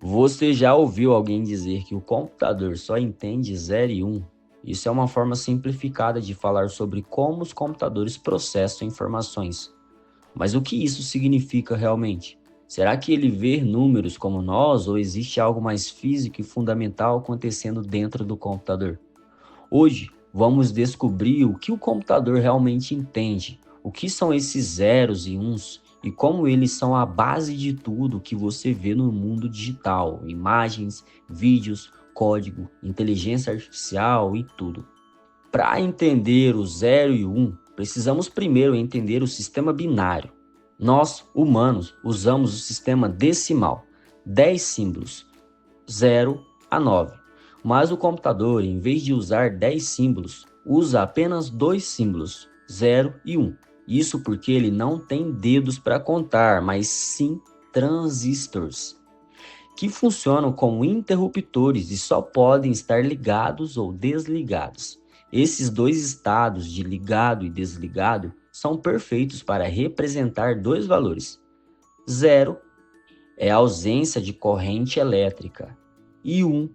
Você já ouviu alguém dizer que o computador só entende 0 e 1? Isso é uma forma simplificada de falar sobre como os computadores processam informações. Mas o que isso significa realmente? Será que ele vê números como nós ou existe algo mais físico e fundamental acontecendo dentro do computador? Hoje, vamos descobrir o que o computador realmente entende, o que são esses zeros e uns e como eles são a base de tudo que você vê no mundo digital: imagens, vídeos, código, inteligência artificial e tudo. Para entender o 0 e o 1, precisamos primeiro entender o sistema binário. Nós, humanos, usamos o sistema decimal, 10 símbolos, 0 a 9. Mas o computador, em vez de usar 10 símbolos, usa apenas 2 símbolos, 0 e 1. Isso porque ele não tem dedos para contar, mas sim transistores, que funcionam como interruptores e só podem estar ligados ou desligados. Esses dois estados de ligado e desligado são perfeitos para representar dois valores. 0 é a ausência de corrente elétrica e 1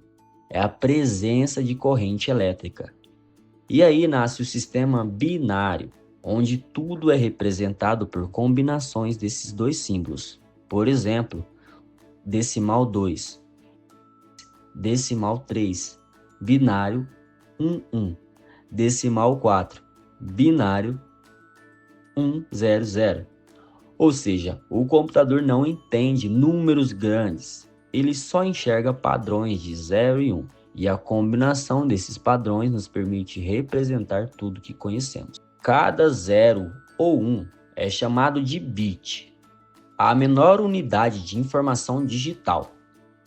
é a presença de corrente elétrica. E aí nasce o sistema binário, onde tudo é representado por combinações desses dois símbolos. Por exemplo, decimal 2, decimal 3, binário 1, 1, decimal 4, binário 1, 0, 0. Ou seja, o computador não entende números grandes, ele só enxerga padrões de 0 e 1, e a combinação desses padrões nos permite representar tudo que conhecemos. Cada 0 ou 1 é chamado de bit, a menor unidade de informação digital.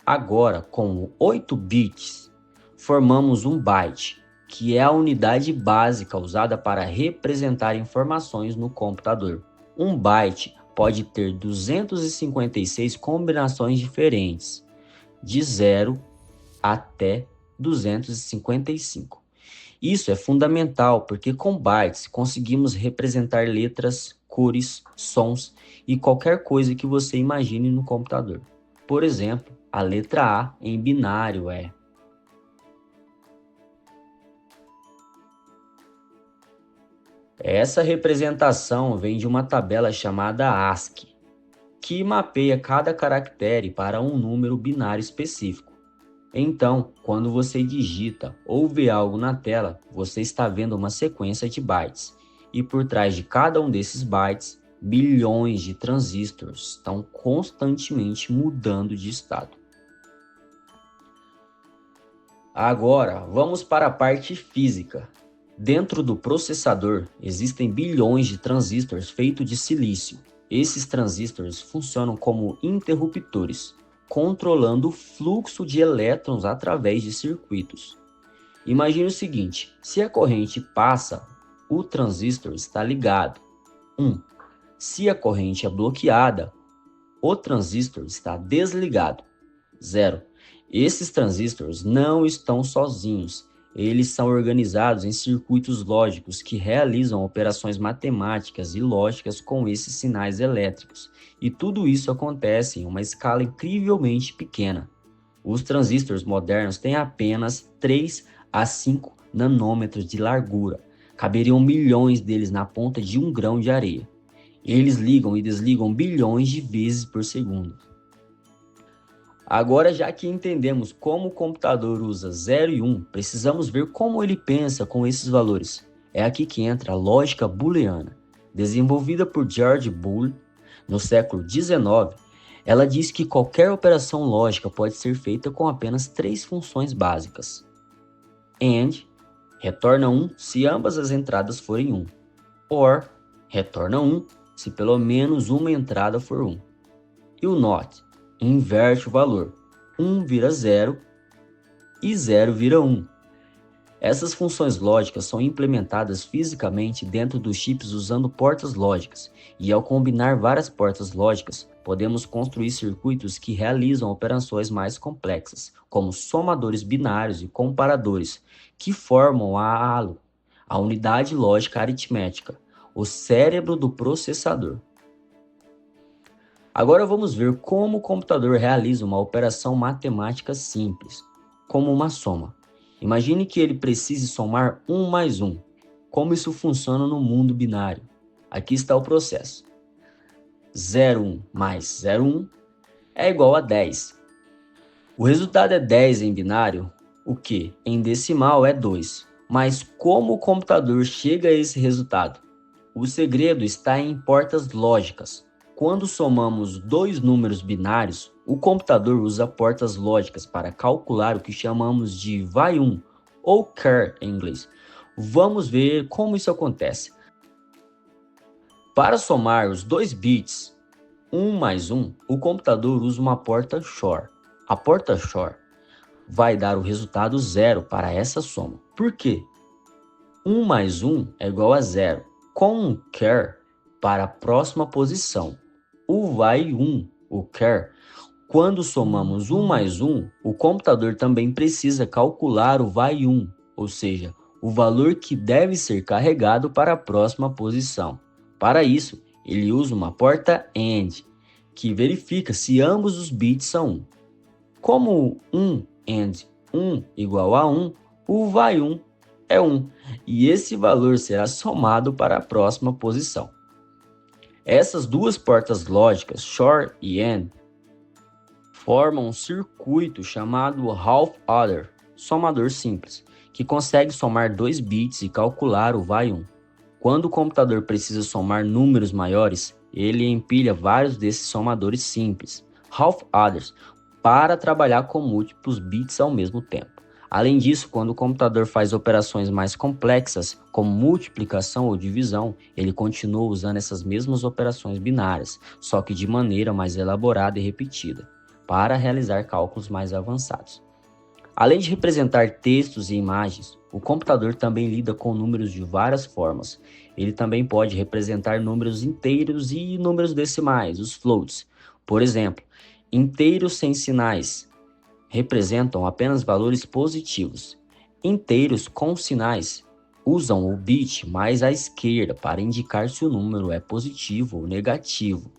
Agora, com 8 bits, formamos um byte, que é a unidade básica usada para representar informações no computador. Um byte pode ter 256 combinações diferentes, de 0 até 255. Isso é fundamental porque com bytes conseguimos representar letras, cores, sons e qualquer coisa que você imagine no computador. Por exemplo, a letra A em binário é. Essa representação vem de uma tabela chamada ASCII, que mapeia cada caractere para um número binário específico. Então, quando você digita ou vê algo na tela, você está vendo uma sequência de bytes. E por trás de cada um desses bytes, bilhões de transistores estão constantemente mudando de estado. Agora, vamos para a parte física. Dentro do processador, existem bilhões de transistores feitos de silício. Esses transistores funcionam como interruptores, controlando o fluxo de elétrons através de circuitos. Imagine o seguinte: se a corrente passa, o transistor está ligado. 1. Se a corrente é bloqueada, o transistor está desligado. 0. Esses transistores não estão sozinhos. Eles são organizados em circuitos lógicos que realizam operações matemáticas e lógicas com esses sinais elétricos. E tudo isso acontece em uma escala incrivelmente pequena. Os transistores modernos têm apenas 3 a 5 nanômetros de largura. Caberiam milhões deles na ponta de um grão de areia. Eles ligam e desligam bilhões de vezes por segundo. Agora, já que entendemos como o computador usa 0 e 1, precisamos ver como ele pensa com esses valores. É aqui que entra a lógica booleana. Desenvolvida por George Boole no século XIX, ela diz que qualquer operação lógica pode ser feita com apenas 3 funções básicas. AND, retorna 1 se ambas as entradas forem 1. OR, retorna 1 se pelo menos uma entrada for 1. E o NOT, inverte o valor. 1 vira 0 e 0 vira 1. Essas funções lógicas são implementadas fisicamente dentro dos chips usando portas lógicas, e ao combinar várias portas lógicas, podemos construir circuitos que realizam operações mais complexas, como somadores binários e comparadores, que formam a ALU, a unidade lógica aritmética, o cérebro do processador. Agora vamos ver como o computador realiza uma operação matemática simples, como uma soma. Imagine que ele precise somar 1 mais 1. Como isso funciona no mundo binário? Aqui está o processo. 0,1 mais 0,1 é igual a 10. O resultado é 10 em binário, o que em decimal é 2. Mas como o computador chega a esse resultado? O segredo está em portas lógicas. Quando somamos dois números binários, o computador usa portas lógicas para calcular o que chamamos de vai-1 ou char em inglês. Vamos ver como isso acontece. Para somar os dois bits 1 mais 1, o computador usa uma porta XOR. A porta XOR vai dar o resultado 0 para essa soma. Por quê? 1 mais 1 é igual a 0. Com um char para a próxima posição. O vai-1, o char, quando somamos 1 mais 1, o computador também precisa calcular o vai-1, ou seja, o valor que deve ser carregado para a próxima posição. Para isso, ele usa uma porta AND, que verifica se ambos os bits são 1. Como 1 AND 1 igual a 1, o vai-1 é 1, e esse valor será somado para a próxima posição. Essas duas portas lógicas, XOR e AND, formam um circuito chamado half-adder, somador simples, que consegue somar 2 bits e calcular o vai-1. Quando o computador precisa somar números maiores, ele empilha vários desses somadores simples, half-adders, para trabalhar com múltiplos bits ao mesmo tempo. Além disso, quando o computador faz operações mais complexas, como multiplicação ou divisão, ele continua usando essas mesmas operações binárias, só que de maneira mais elaborada e repetida, para realizar cálculos mais avançados. Além de representar textos e imagens, o computador também lida com números de várias formas. Ele também pode representar números inteiros e números decimais, os floats. Por exemplo, inteiros sem sinais representam apenas valores positivos. Inteiros com sinais usam o bit mais à esquerda para indicar se o número é positivo ou negativo.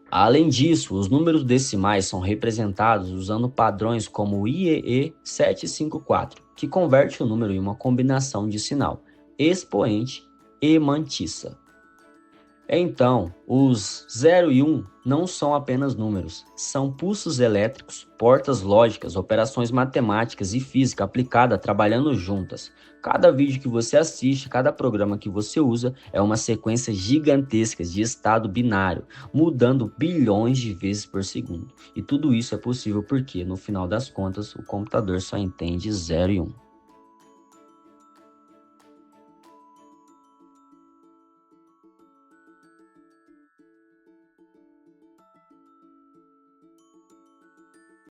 Além disso, os números decimais são representados usando padrões como o IEE 754, que converte o número em uma combinação de sinal, expoente e mantissa. Então, os 0 e 1 não são apenas números, são pulsos elétricos, portas lógicas, operações matemáticas e física aplicada trabalhando juntas. Cada vídeo que você assiste, cada programa que você usa é uma sequência gigantesca de estado binário, mudando bilhões de vezes por segundo. E tudo isso é possível porque, no final das contas, o computador só entende 0 e 1.